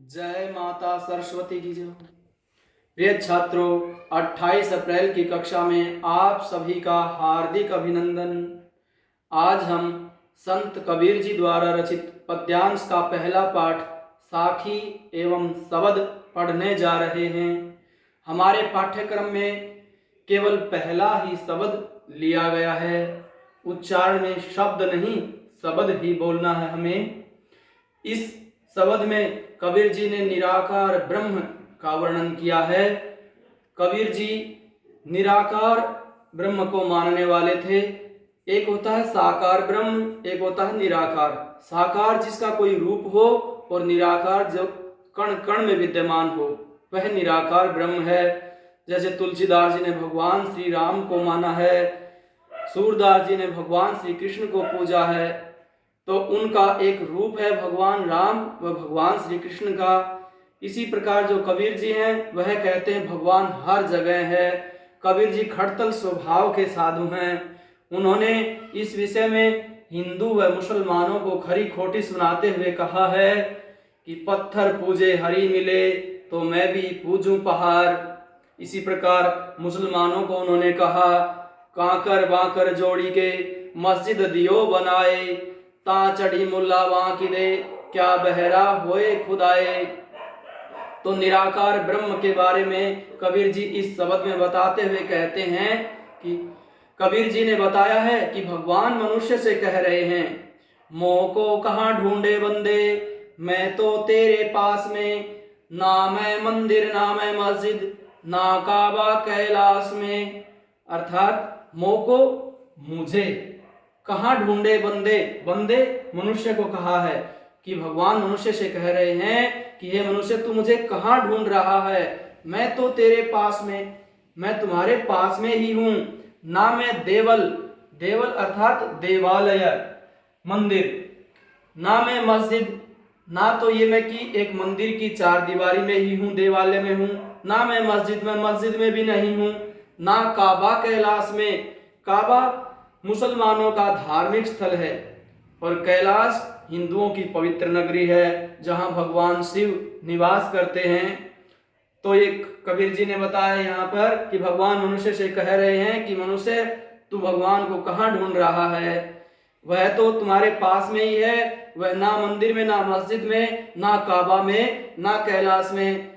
जय माता सरस्वती की जय। प्रिय छात्रों, 28 अप्रैल की कक्षा में आप सभी का हार्दिक अभिनंदन। आज हम संत कबीर जी द्वारा रचित पद्यांश का पहला पाठ साखी एवं शब्द पढ़ने जा रहे हैं। हमारे पाठ्यक्रम में केवल पहला ही शब्द लिया गया है। उच्चारण में शब्द नहीं, शब्द ही बोलना है हमें। इस शब्द में कबीर जी ने निराकार ब्रह्म का वर्णन किया है। कबीर जी निराकार ब्रह्म को मानने वाले थे। एक होता है साकार ब्रह्म, एक होता है निराकार। साकार जिसका कोई रूप हो और निराकार जो कण कण में विद्यमान हो, वह निराकार ब्रह्म है। जैसे तुलसीदास जी ने भगवान श्री राम को माना है, सूरदास जी ने भगवान श्री कृष्ण को पूजा है, तो उनका एक रूप है भगवान राम व भगवान श्री कृष्ण का। इसी प्रकार जो कबीर जी हैं वह कहते हैं भगवान हर जगह है। कबीर जी खड़तल स्वभाव के साधु हैं। उन्होंने इस विषय में हिंदू व मुसलमानों को खरी खोटी सुनाते हुए कहा है कि पत्थर पूजे हरि मिले तो मैं भी पूजूं पहाड़। इसी प्रकार मुसलमानों को उन्होंने कहा कांकर बांकर जोड़ी के मस्जिद दियो बनाए, ता चढ़ी मुल्ला वां की दे क्या बहरा होए खुदाए। तो निराकार ब्रह्म के बारे में कबीर जी इस शब्द में बताते हुए कहते हैं कि कबीर जी ने बताया है कि भगवान मनुष्य से कह रहे हैं, मोह को कहाँ ढूंढे बंदे, मैं तो तेरे पास में, ना मैं मंदिर ना मैं मस्जिद ना काबा कैलाश में। अर्थात मोह को मुझे कहाँ ढूंढे बंदे, बंदे मनुष्य को कहा है कि भगवान मनुष्य से कह रहे हैं कि हे मनुष्य तू मुझे कहाँ ढूंढ रहा है, मैं तो तेरे पास में, मैं तुम्हारे पास में ही हूँ। ना मैं देवल, देवल अर्थात देवालय मंदिर, ना मैं मस्जिद, ना तो ये मैं कि एक मंदिर की चार दीवारी में ही हूँ, देवालय में हूँ, ना मैं मस्जिद में भी नहीं हूँ, ना काबा कैलाश में। काबा मुसलमानों का धार्मिक स्थल है और कैलाश हिंदुओं की पवित्र नगरी है जहां भगवान शिव निवास करते हैं। तो ये कबीर जी ने बताया यहाँ पर कि भगवान मनुष्य से कह रहे हैं कि मनुष्य तू भगवान को कहाँ ढूंढ रहा है, वह तो तुम्हारे पास में ही है। वह ना मंदिर में ना मस्जिद में ना काबा में ना कैलाश में,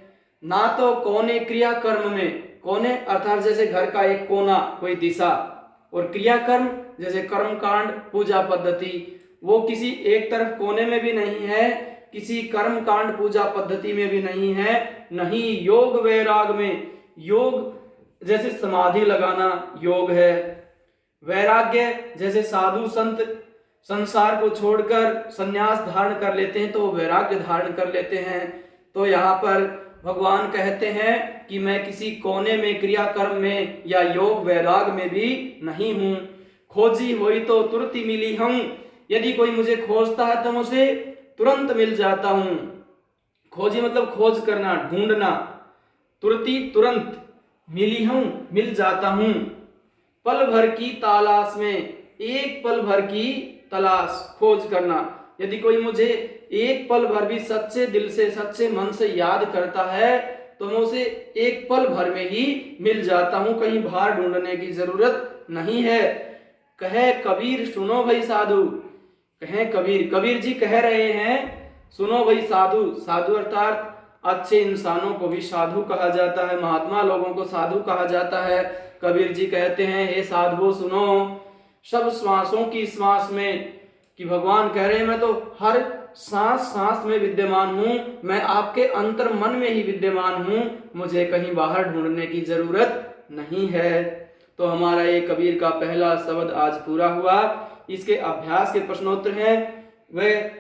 ना तो कोने क्रिया कर्म में, कोने अर्थात जैसे घर का एक कोना कोई दिशा, और क्रियाकर्म जैसे कर्म कांड पूजा पद्धति वो किसी एक तरफ कोने में भी नहीं है, किसी कर्म कांड पूजा पद्धति में भी नहीं है, नहीं योग वैराग में। योग जैसे समाधि लगाना योग है, वैराग्य जैसे साधु संत संसार को छोड़कर संन्यास धारण कर लेते हैं तो वैराग्य धारण कर लेते हैं। तो यहाँ पर भगवान कहते हैं कि मैं किसी कोने में क्रिया कर्म में या योग वैराग में भी नहीं हूँ। खोजी हुई तो तुरंत ही मिली हूँ, यदि कोई मुझे खोजता है तो मुझे तुरंत मिल जाता हूँ। खोजी मतलब खोज करना, ढूंढना, तुरती तुरंत, मिली हूँ मिल जाता हूँ। पल भर की तलाश में, एक पल भर की तलाश खोज करना, यदि कोई मुझे एक पल भर भी सच्चे दिल से सच्चे मन से याद करता है तो मैं उसे एक पल भर में ही मिल जाता हूँ, कहीं बाहर ढूंढने की जरूरत नहीं है। कहे कबीर सुनो भाई साधु, कहे कबीर, कबीर जी कह रहे हैं सुनो भाई साधु। साधु अर्थात अच्छे इंसानों को भी साधु कहा जाता है, महात्मा लोगों को साधु कहा जाता है। कबीर जी कहते हैं हे साधुओं सुनो, सब श्वासों की श्वास में, कि भगवान कह रहे हैं मैं तो हर सांस सांस में विद्यमान हूँ, मैं आपके अंतर मन में ही विद्यमान हूँ, मुझे कहीं बाहर ढूंढने की जरूरत नहीं है। तो हमारा ये कबीर का पहला शब्द आज पूरा हुआ। इसके अभ्यास के प्रश्नोत्तर हैं, वह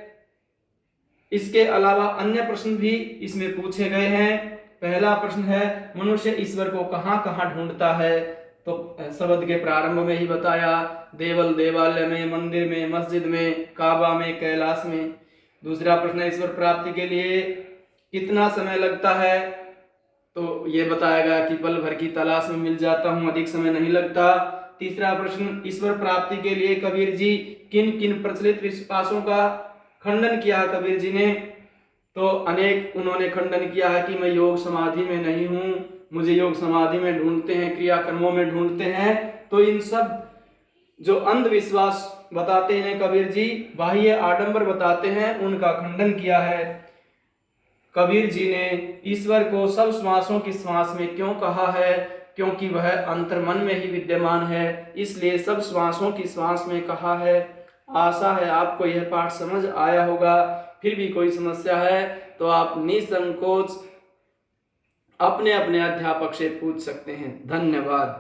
इसके अलावा अन्य प्रश्न भी इसमें पूछे गए हैं। पहला प्रश्न है मनुष्य ईश्वर को कहाँ कहाँ ढूंढता है, तो शब्द के प्रारंभ में ही बताया, देवल देवालय में, मंदिर में, मस्जिद में, काबा में, कैलाश में। दूसरा प्रश्न ईश्वर प्राप्ति के लिए कितना समय लगता है, तो ये बताया गया कि पल भर की तलाश में मिल जाता हूँ, अधिक समय नहीं लगता। तीसरा प्रश्न ईश्वर प्राप्ति के लिए कबीर जी किन किन प्रचलित विश्वासों का खंडन किया कबीर जी ने, तो अनेक उन्होंने खंडन किया है कि मैं योग समाधि में नहीं हूँ, मुझे योग समाधि में ढूंढते हैं, क्रियाकर्मों में ढूंढते हैं। तो इन सब जो अंधविश्वास बताते हैं कबीर जी, बाह्य आडंबर बताते हैं, उनका खंडन किया है। कबीर जी ने ईश्वर को सब श्वासों की श्वास में क्यों कहा है? क्योंकि वह अंतर्मन में ही विद्यमान है, इसलिए सब श्वासों की श्वास में कहा है। आशा है आपको यह पाठ समझ आया होगा। फिर भी कोई समस्या है तो आप निसंकोच अपने अपने अध्यापक से पूछ सकते हैं। धन्यवाद।